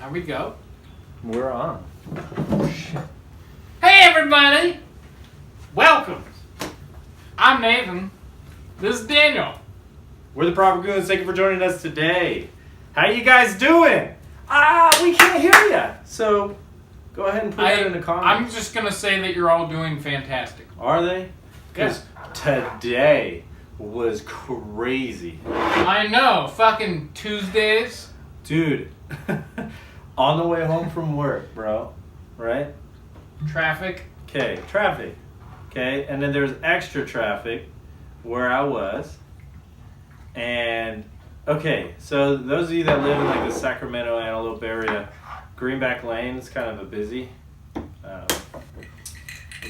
Here we go. We're on. Hey everybody! Welcome. I'm Nathan. This is Daniel. We're the Proper Goons. Thank you for joining us today. How you guys doing? We can't hear you. So go ahead and put that in the comments. I'm just going to say that you're all doing fantastic. Are they? Because today was crazy. I know. Fucking Tuesdays. Dude, on the way home from work, bro. Right? Traffic. Okay, traffic. Okay, and then there's extra traffic where I was. And, okay, so those of you that live in like the Sacramento, Antelope area, Greenback Lane is kind of a busy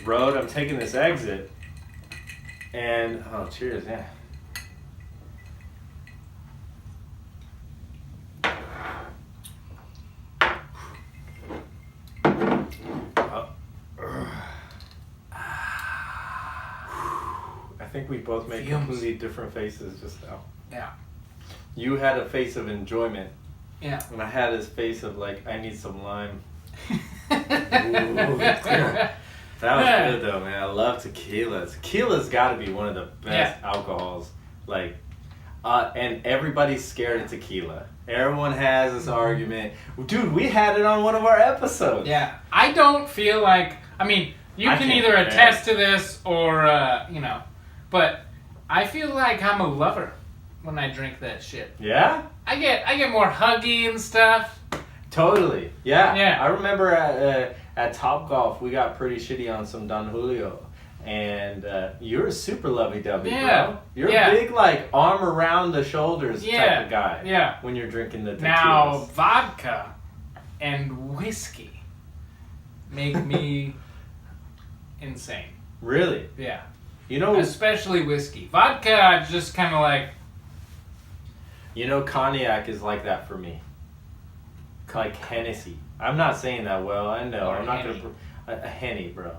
road. I'm taking this exit. And, oh, cheers, yeah. I think we both made completely different faces just now. Yeah. You had a face of enjoyment. Yeah. And I had this face of like, I need some lime. That was good though, man. I love tequila. Tequila's got to be one of the best alcohols. Like, and everybody's scared of tequila. Everyone has this argument. Dude, we had it on one of our episodes. Yeah. I don't feel like, I mean, you can either attest to this or, but I feel like I'm a lover when I drink that shit. Yeah? I get more huggy and stuff. Totally. Yeah. Yeah. I remember at Top Golf, we got pretty shitty on some Don Julio. And you're a super lovey-dovey, bro. You're a big, like, arm around the shoulders type of guy. Yeah. When you're drinking the tequilas. Now, vodka and whiskey make me insane. Really? Yeah. You know, especially whiskey. Vodka, I just kind of like... You know, cognac is like that for me. Like Hennessy. I'm not saying that well, I know. I'm not going to... A Henny, bro.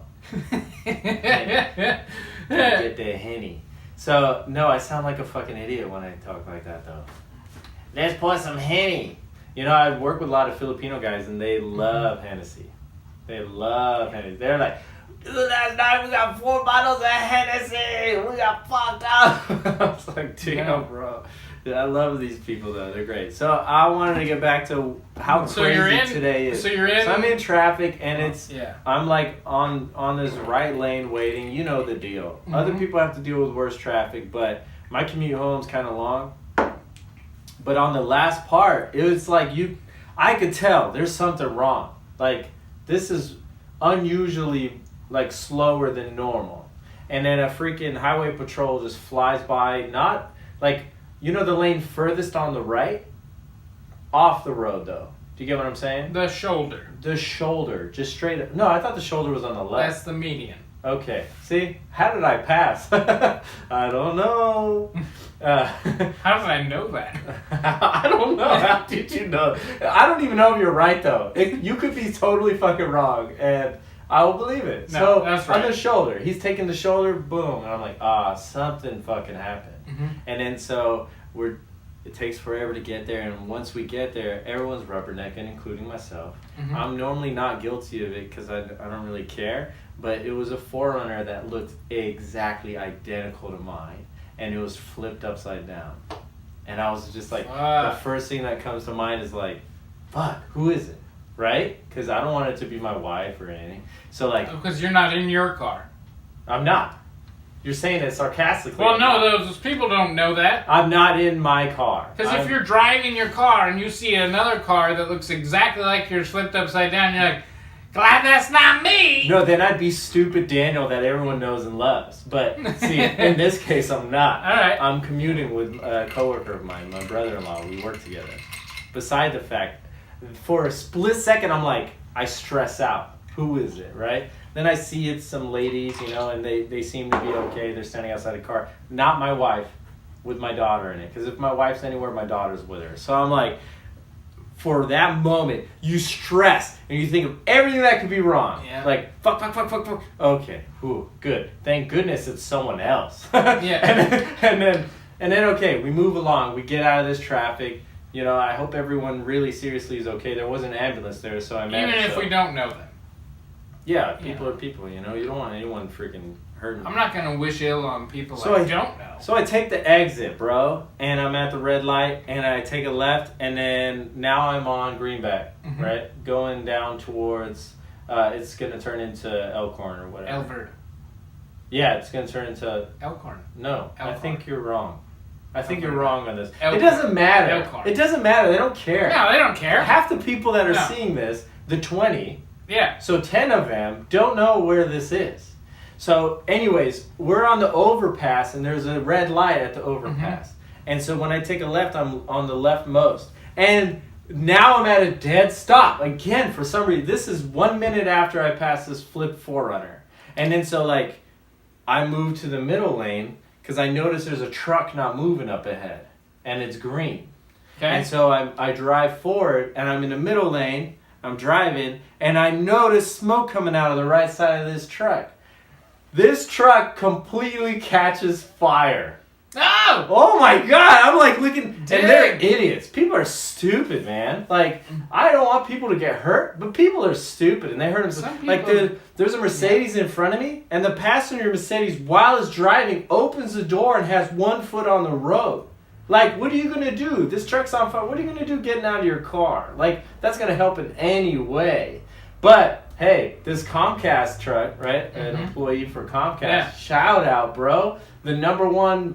Henny. Get that Henny. So, no, I sound like a fucking idiot when I talk like that, though. Let's pour some Henny. You know, I work with a lot of Filipino guys, and they love Hennessy. They love Hennessy. They're like... Last night we got 4 bottles of Hennessy. We got fucked up. I was like, damn, bro. Dude, I love these people, though. They're great. So I wanted to get back to how crazy today is. So I'm in traffic, and it's... I'm like on this right lane waiting. You know the deal. Mm-hmm. Other people have to deal with worse traffic, but my commute home's kind of long. But on the last part, it was like I could tell there's something wrong. Like, this is unusually... like slower than normal, and then a freaking highway patrol just flies by, not like, you know, the lane furthest on the right off the road though. Do you get what I'm saying? The shoulder, just straight up. No, I thought the shoulder was on the left. That's the median. Okay, see, how did I pass? I don't know. How did I know that? I don't know. How did you know? I don't even know if you're right though. You could be totally fucking wrong, and I will believe it. No, so that's right. On the shoulder, he's taking the shoulder, boom, and I'm like, something fucking happened. Mm-hmm. And then so it takes forever to get there, and once we get there, everyone's rubbernecking, including myself. Mm-hmm. I'm normally not guilty of it because I don't really care, but it was a 4Runner that looked exactly identical to mine, and it was flipped upside down. And I was just like, the first thing that comes to mind is like, fuck, who is it? Right? Because I don't want it to be my wife or anything. So like... Because you're not in your car. I'm not. You're saying it sarcastically. Well, no, those people don't know that. I'm not in my car. Because if you're driving your car and you see another car that looks exactly like yours flipped upside down, you're like, glad that's not me! No, then I'd be stupid Daniel that everyone knows and loves. But, see, in this case, I'm not. All right. I'm commuting with a coworker of mine, my brother-in-law. We work together. Beside the fact... For a split second, I'm like, I stress out. Who is it, right? Then I see it's some ladies, you know, and they seem to be okay. They're standing outside the car. Not my wife, with my daughter in it. Because if my wife's anywhere, my daughter's with her. So I'm like, for that moment, you stress. And you think of everything that could be wrong. Yeah. Like, fuck. Okay, good. Thank goodness it's someone else. Yeah. And then, okay, we move along. We get out of this traffic. You know, I hope everyone really seriously is okay. There was an ambulance there, so I managed. Even if we don't know them. Yeah, people are people. You know, you don't want anyone freaking hurting. I'm not gonna wish ill on people I don't know. So I take the exit, bro, and I'm at the red light, and I take a left, and then now I'm on Greenback, right, going down towards. It's gonna turn into Elkhorn or whatever. Elverd. Yeah, it's gonna turn into Elkhorn. No, Elkhorn. I think you're wrong. I think you're wrong on this. Elkhorn. It doesn't matter. Elkhorn. It doesn't matter. They don't care. No, they don't care. Half the people that are seeing this, the 20. Yeah. So 10 of them don't know where this is. So anyways, we're on the overpass and there's a red light at the overpass. And so when I take a left, I'm on the leftmost. And now I'm at a dead stop. Again, for some reason, this is 1 minute after I pass this flip 4Runner. And then so like, I move to the middle lane because I notice there's a truck not moving up ahead. And it's green. Okay. And so I drive forward and I'm in the middle lane. I'm driving, and I notice smoke coming out of the right side of this truck. This truck completely catches fire. Oh! Oh my God! I'm like looking, and they're idiots. People are stupid, man. Like, I don't want people to get hurt, but people are stupid, and they hurt themselves. Like, there's a Mercedes in front of me, and the passenger Mercedes, while it's driving, opens the door and has 1 foot on the road. Like, what are you going to do? This truck's on fire. What are you going to do getting out of your car? Like, that's going to help in any way. But, hey, this Comcast truck, right? An employee for Comcast. Shout out, bro. The #1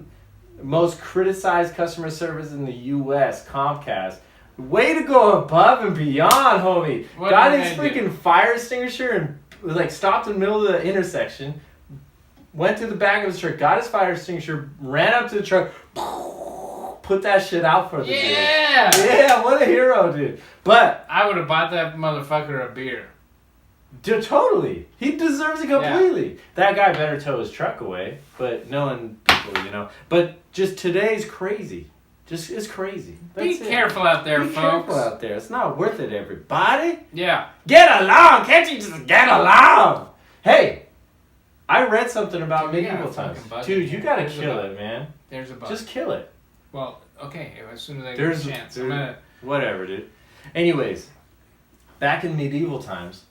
most criticized customer service in the U.S., Comcast. Way to go above and beyond, homie. Got his freaking fire extinguisher and was like stopped in the middle of the intersection. Went to the back of his truck, got his fire extinguisher, ran up to the truck, put that shit out for the dude. Yeah, what a hero, dude. But I would have bought that motherfucker a beer. Dude, totally. He deserves it completely. Yeah. That guy better tow his truck away. But knowing people, you know. But just today's crazy. Just it's crazy. Be careful out there, folks. Be careful out there. It's not worth it, everybody. Yeah. Get along. Can't you just get along? Hey, I read something about medieval times. Dude, you gotta kill it, man. There's a bug. Just kill it. Well, okay. As soon as I get a chance. Whatever, dude. Anyways, back in medieval times,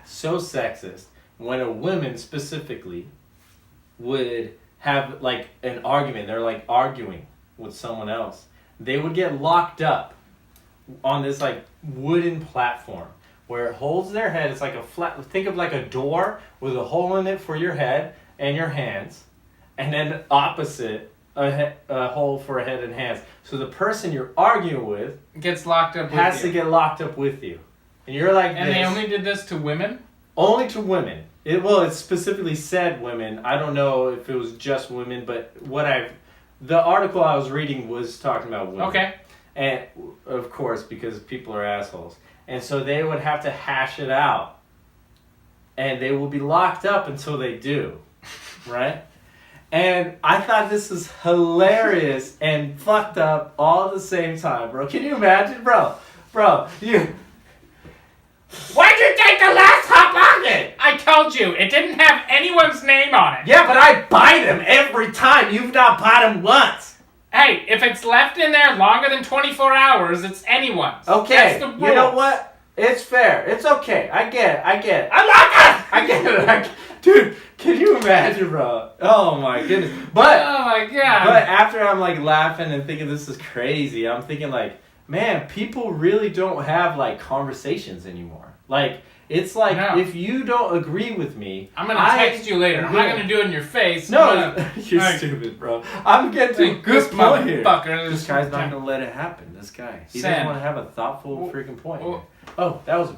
so sexist, when a woman specifically would have like an argument, they're like arguing with someone else, they would get locked up on this like wooden platform where it holds their head. It's like a flat, think of like a door with a hole in it for your head and your hands, and then opposite a hole for a head and hands. So the person you're arguing with gets locked up has to get locked up with you. And you're like and they only did this to women? Only to women. It specifically said women. I don't know if it was just women, but the article I was reading was talking about women. Okay. And of course, because people are assholes. And so they would have to hash it out. And they will be locked up until they do. Right? And I thought this was hilarious and fucked up all at the same time, bro. Can you imagine? Bro, you... Why'd you take the last Hot Pocket? I told you, it didn't have anyone's name on it. Yeah, but I buy them every time. You've not bought them once. Hey, if it's left in there longer than 24 hours, it's anyone's. Okay, that's the rules. You know what? It's fair. It's okay. I get it. I get it. Dude, can you imagine, bro? Oh my goodness. But oh my God. But after I'm like laughing and thinking this is crazy, I'm thinking like, man, people really don't have like conversations anymore. Like, it's like if you don't agree with me, I'm gonna text you later. I'm not gonna do it in your face. No, you're stupid, bro. I'm getting to a good point here. This guy's not gonna let it happen. This guy, he doesn't want to have a thoughtful freaking point. Here. Oh, that was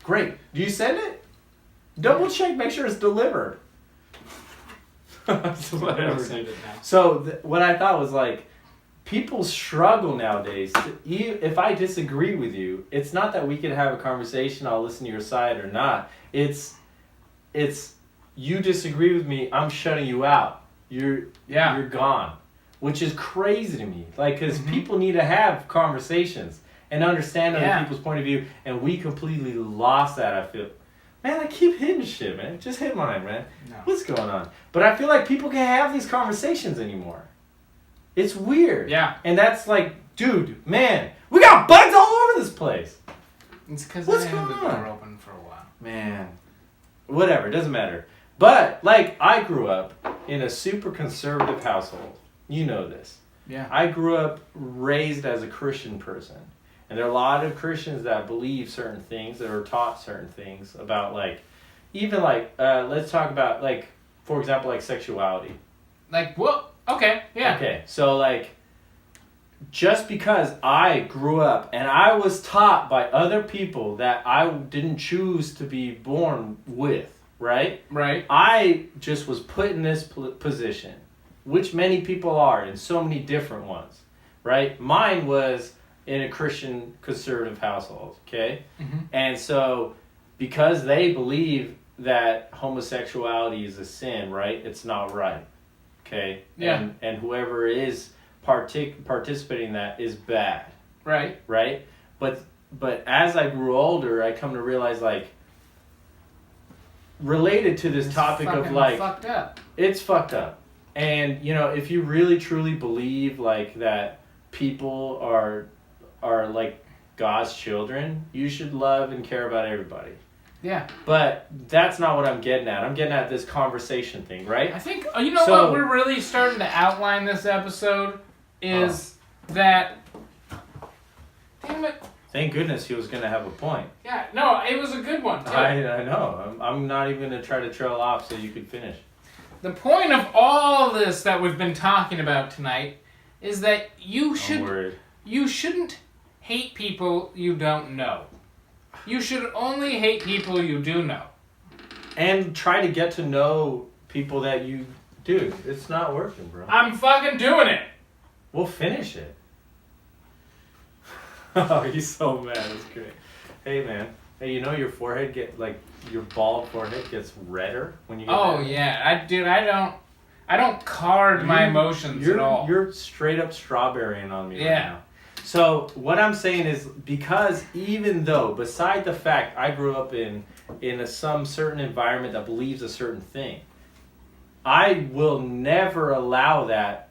great. Do you send it? Double check, make sure it's delivered. Whatever. So what I thought was like, people struggle nowadays. If I disagree with you, it's not that we can have a conversation, I'll listen to your side or not. It's you disagree with me, I'm shutting you out. You're gone. Which is crazy to me. Like, because people need to have conversations and understand other people's point of view, and we completely lost that, I feel. Man, I keep hitting shit, man. Just hit mine, man. No. What's going on? But I feel like people can't have these conversations anymore. It's weird. Yeah. And that's like, dude, man, We got bugs all over this place. It's because I had the door open for a while. Man. Whatever, it doesn't matter. But, like, I grew up in a super conservative household. You know this. Yeah. I grew up raised as a Christian person. And there are a lot of Christians that believe certain things, that are taught certain things about, like, even, like, let's talk about, like, for example, like, sexuality. Like, what? Okay, yeah. Okay, so, like, just because I grew up and I was taught by other people that I didn't choose to be born with, right? Right. I just was put in this position, which many people are, in so many different ones, right? Mine was in a Christian conservative household, okay? Mm-hmm. And so, because they believe that homosexuality is a sin, right? It's not right, okay? Yeah. And whoever is participating in that is bad. Right. Right? But as I grew older, I come to realize, like, related to this topic of, like, fucked up. It's fucked up. And, you know, if you really truly believe, like, that people are like God's children, you should love and care about everybody. Yeah. But that's not what I'm getting at. I'm getting at this conversation thing, right? I think, you know what we're really starting to outline this episode is that... Damn it. Thank goodness he was going to have a point. Yeah, no, it was a good one, too. I know. I'm not even going to try to trail off so you could finish. The point of all this that we've been talking about tonight is that you shouldn't hate people you don't know. You should only hate people you do know. And try to get to know people that you... Dude, it's not working, bro. I'm fucking doing it. We'll finish it. Oh, he's so mad. That's great. Hey, man. Hey, you know your forehead your bald forehead gets redder when you get Oh, mad? yeah. I don't card my emotions at all. You're straight up strawberrying on me right now. So what I'm saying is, because even though, beside the fact I grew up in some certain environment that believes a certain thing, I will never allow that,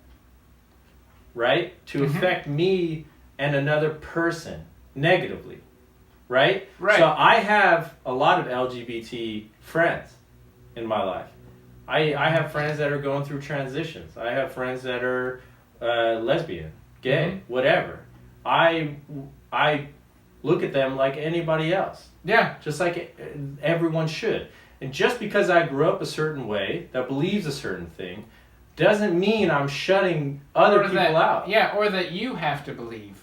right, to affect me and another person negatively, right? Right. So I have a lot of LGBT friends in my life. I have friends that are going through transitions. I have friends that are lesbian, gay, whatever. I look at them like anybody else. Yeah. Just like everyone should. And just because I grew up a certain way that believes a certain thing doesn't mean I'm shutting other people out. Yeah, or that you have to believe.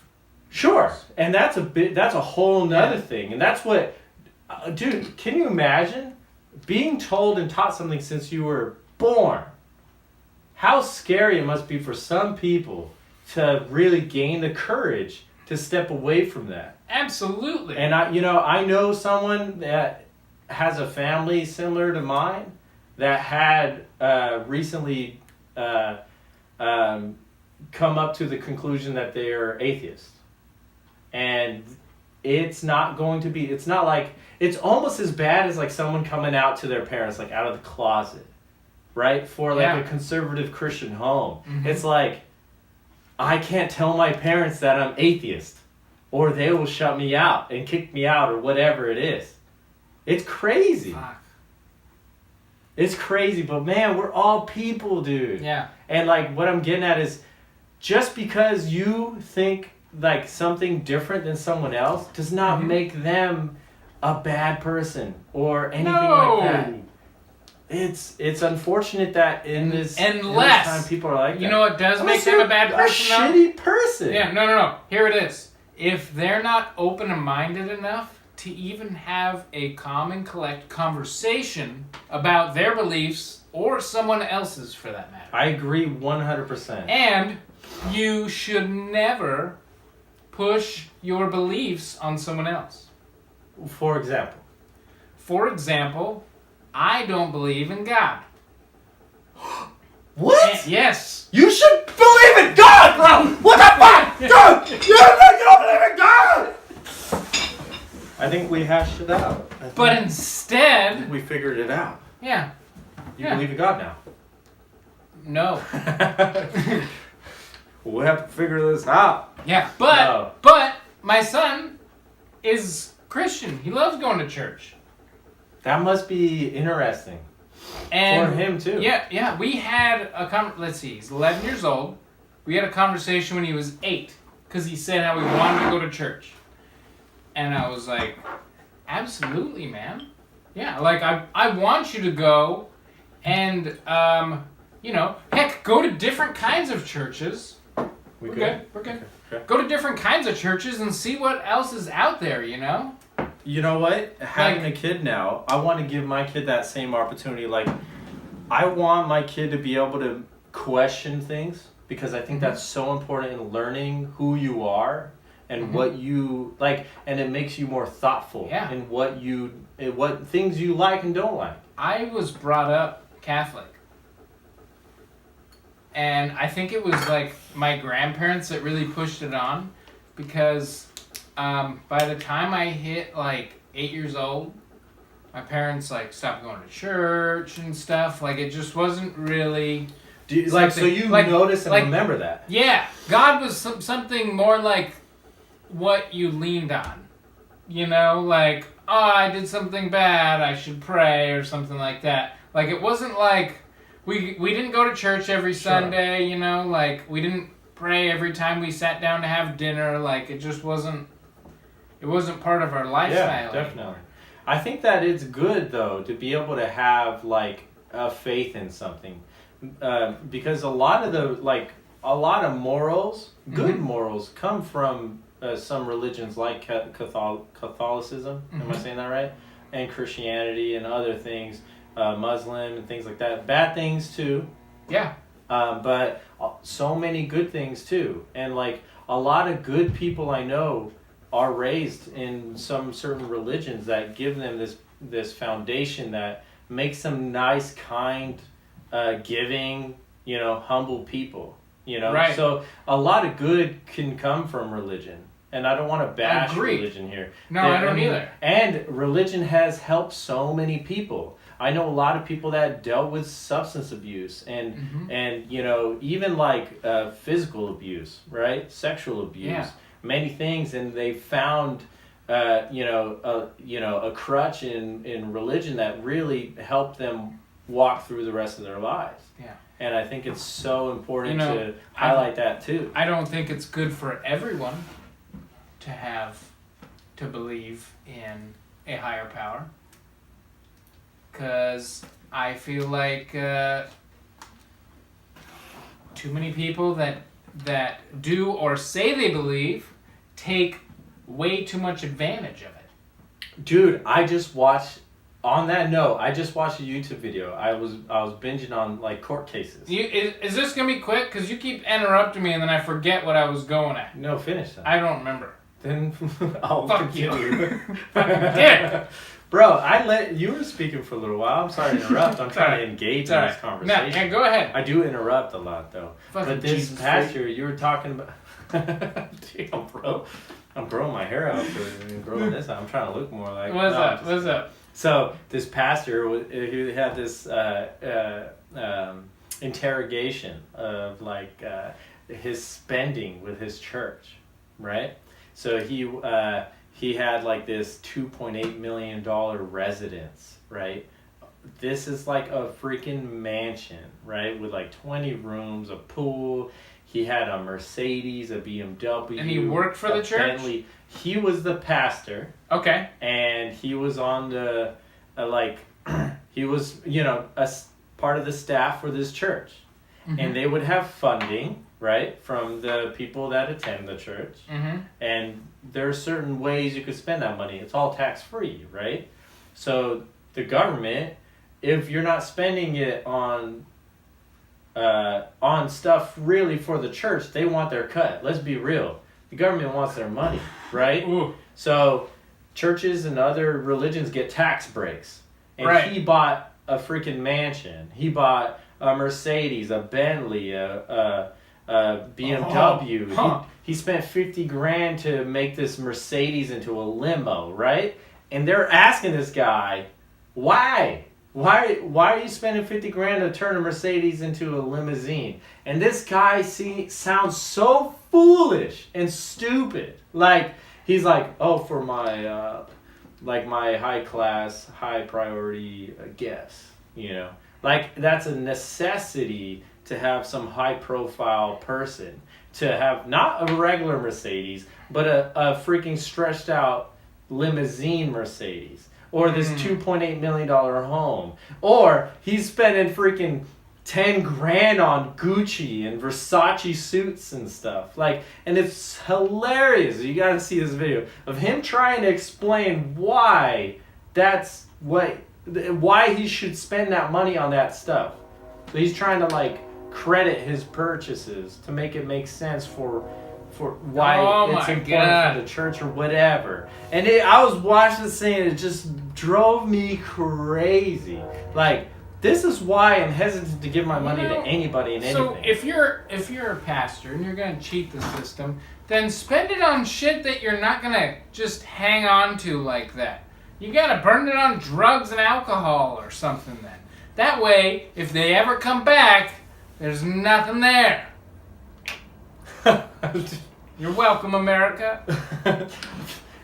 Sure. And that's a whole nother thing. And that's what dude, can you imagine being told and taught something since you were born? How scary it must be for some people to really gain the courage to step away from that. Absolutely. And I know someone that has a family similar to mine that had recently come up to the conclusion that they're atheist. And it's not like, it's almost as bad as like someone coming out to their parents, like out of the closet, right? For like a conservative Christian home. Mm-hmm. It's like, I can't tell my parents that I'm atheist, or they will shut me out and kick me out, or whatever it is. It's crazy. Fuck. It's crazy, but man, we're all people, dude. Yeah. And like what I'm getting at is, just because you think like something different than someone else does not make them a bad person or anything like that. It's unfortunate that in this time people are like that. You know what does make them a bad person? A shitty person. Yeah, no. Here it is. If they're not open and minded enough to even have a calm and collect conversation about their beliefs or someone else's for that matter. I agree 100%. And you should never push your beliefs on someone else. For example, I don't believe in God. What? Yes. You should believe in God, bro! What the fuck? Dude! You don't believe in God! I think we hashed it out. But instead... we figured it out. Yeah. You believe in God now? No. We'll have to figure this out. Yeah, but my son is Christian. He loves going to church. That must be interesting. And for him too. Yeah. We had let's see, he's 11 years old. We had a conversation when he was 8 because he said how he wanted to go to church. And I was like, absolutely, man. Yeah, like I want you to go and, heck, go to different kinds of churches. We're good. Okay. Go to different kinds of churches and see what else is out there, You know what? Having a kid now, I want to give my kid that same opportunity. Like, I want my kid to be able to question things because I think that's so important in learning who you are and what you like, and it makes you more thoughtful in what things you like and don't like. I was brought up Catholic. And I think it was like my grandparents that really pushed it on because by the time I hit like 8 years old, my parents like stopped going to church and stuff. Like it just wasn't really. So you notice and remember that? Yeah, God was something more like what you leaned on. Like I did something bad, I should pray or something like that. Like it wasn't like. We didn't go to church every Sunday, like we didn't pray every time we sat down to have dinner, like it just wasn't part of our lifestyle. Yeah, definitely. I think that it's good though to be able to have like a faith in something. Because a lot of morals, good morals come from some religions like Catholicism, am I saying that right? And Christianity and other things. Muslim and things like that. Bad things too. Yeah. But so many good things too. And like a lot of good people I know are raised in some certain religions that give them this foundation that makes them nice, kind, giving, humble people. Right. So a lot of good can come from religion. And I don't want to bash religion here. No, I don't either. And religion has helped so many people. I know a lot of people that dealt with substance abuse and even like physical abuse, right? Sexual abuse, many things, and they found a crutch in religion that really helped them walk through the rest of their lives. Yeah. And I think it's so important to highlight that too. I don't think it's good for everyone to believe in a higher power. Because I feel like too many people that do or say they believe take way too much advantage of it. Dude, I just watched a YouTube video. I was binging on like court cases. Is this gonna be quick? Because you keep interrupting me and then I forget what I was going at. No, finish that. I don't remember. Then I'll Fuck continue. You. Fucking dick. Bro, you were speaking for a little while. I'm sorry to interrupt. I'm trying to engage in this conversation. Yeah, go ahead. I do interrupt a lot though. Fucking but this past year, you were talking about. Damn, bro. I'm growing my hair out and growing this out. I'm trying to look more like. What's up? So this pastor, he had this interrogation of like his spending with his church, right? So he had like this $2.8 million residence, right? This is like a freaking mansion, right? With like 20 rooms, a pool. He had a Mercedes, a BMW. And he worked for the church? Bentley. He was the pastor. Okay. And he was on the, he was, a part of the staff for this church. Mm-hmm. And they would have funding, right, from the people that attend the church. Mm-hmm. And there are certain ways you could spend that money. It's all tax-free, right? So the government, if you're not spending it on stuff really for the church, they want their cut. Let's be real. The government wants their money, right? Ooh. So churches and other religions get tax breaks. And right. He bought a freaking mansion. He bought a Mercedes, a Bentley, a BMW. He spent $50,000 to make this Mercedes into a limo, right? And they're asking this guy, why? Why are you spending $50,000 to turn a Mercedes into a limousine? And this guy sounds so foolish and stupid. Like, He's like, oh, for my like my high class, high priority guests, you know, like that's a necessity to have some high profile person, to have not a regular Mercedes, but a freaking stretched out limousine Mercedes, or this $2.8 million home, or he's spending freaking 10 grand on Gucci and Versace suits and stuff. Like, and it's hilarious. You gotta see this video of him trying to explain why he should spend that money on that stuff. So he's trying to like credit his purchases to make it make sense for why it's important for the church or whatever. And I was watching this thing and it just drove me crazy. Like, this is why I'm hesitant to give my money to anybody and anything. So if you're a pastor and you're gonna cheat the system, then spend it on shit that you're not gonna just hang on to like that. You gotta burn it on drugs and alcohol or something then. That way, if they ever come back, there's nothing there. You're welcome, America.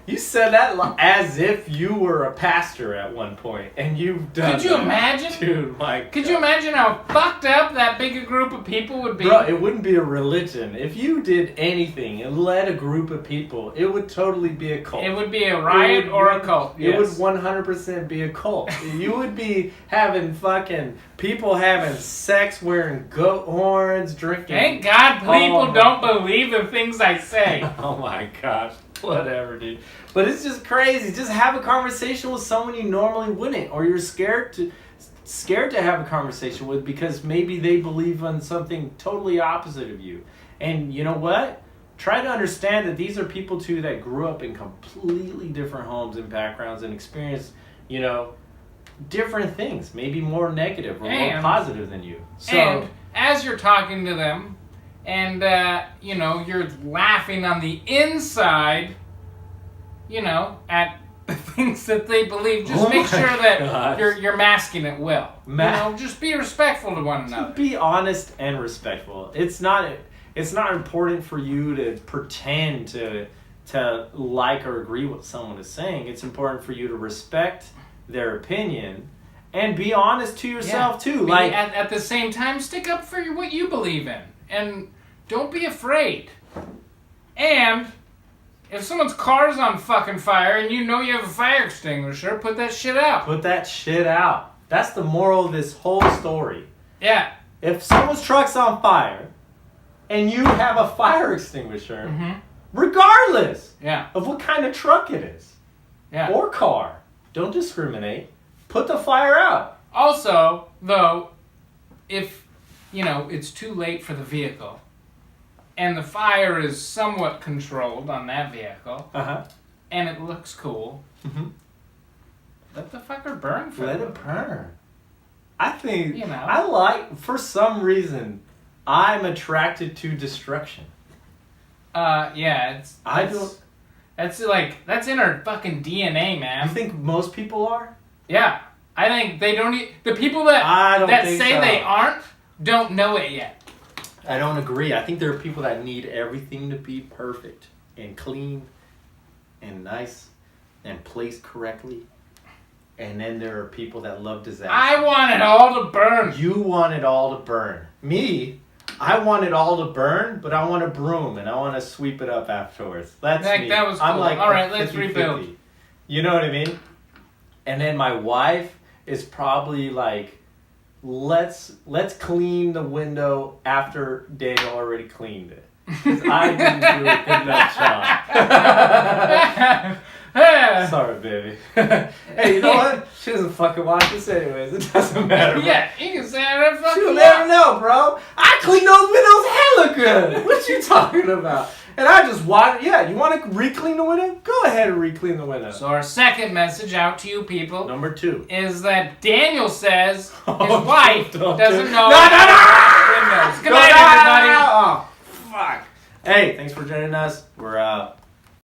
You said that as if you were a pastor at one point, and you've done. Could you imagine, dude? Could you imagine how fucked up that big a group of people would be? Bro, it wouldn't be a religion. If you did anything and led a group of people, it would totally be a cult. It would be a riot or a cult. It would 100% be a cult. You would be having fucking people having sex, wearing goat horns, drinking. Thank God people don't believe the things I say. Oh my gosh. Whatever, dude. But it's just crazy. Just have a conversation with someone you normally wouldn't, or you're scared to have a conversation with because maybe they believe in something totally opposite of you. And you know what? Try to understand that these are people too that grew up in completely different homes and backgrounds and experienced, you know, different things, maybe more negative or more positive than you. So, and as you're talking to them, and, you know, you're laughing on the inside, you know, at the things that they believe. Just make sure that you're masking it well. You know, just be respectful to one another. Be honest and respectful. It's not important for you to pretend to like or agree with what someone is saying. It's important for you to respect their opinion and be honest to yourself too. Like at the same time, stick up for what you believe in. And don't be afraid. And if someone's car's on fucking fire and you know you have a fire extinguisher, put that shit out. Put that shit out. That's the moral of this whole story. Yeah. If someone's truck's on fire and you have a fire extinguisher, regardless of what kind of truck it is or car, don't discriminate. Put the fire out. Also, though, if you know, it's too late for the vehicle, and the fire is somewhat controlled on that vehicle, and it looks cool, let the fucker burn for Let it burn. I think, you know, for some reason, I'm attracted to destruction. Yeah, that's in our fucking DNA, man. You think most people are? Yeah. I think they don't the people that say they aren't, don't know it yet. I don't agree. I think there are people that need everything to be perfect and clean and nice and placed correctly. And then there are people that love disaster. I want it all to burn. You want it all to burn. Me, I want it all to burn, but I want a broom and I want to sweep it up afterwards. That's me. That was cool. I'm like, all right, let's rebuild. You know what I mean? And then my wife is probably like, let's clean the window after Daniel already cleaned it. Because I didn't do a good enough job. Sorry, baby. Hey, you know what? She doesn't fucking watch this anyways. It doesn't matter. Yeah, you can say whatever the fuck she'll never know, bro. I cleaned those windows hella good. What you talking about? And I just want, you want to re-clean the window? Go ahead and re-clean the window. So our second message out to you people, number 2, is that Daniel says his wife doesn't know windows. Good night, everybody. Oh, fuck. Hey, thanks for joining us. We're out.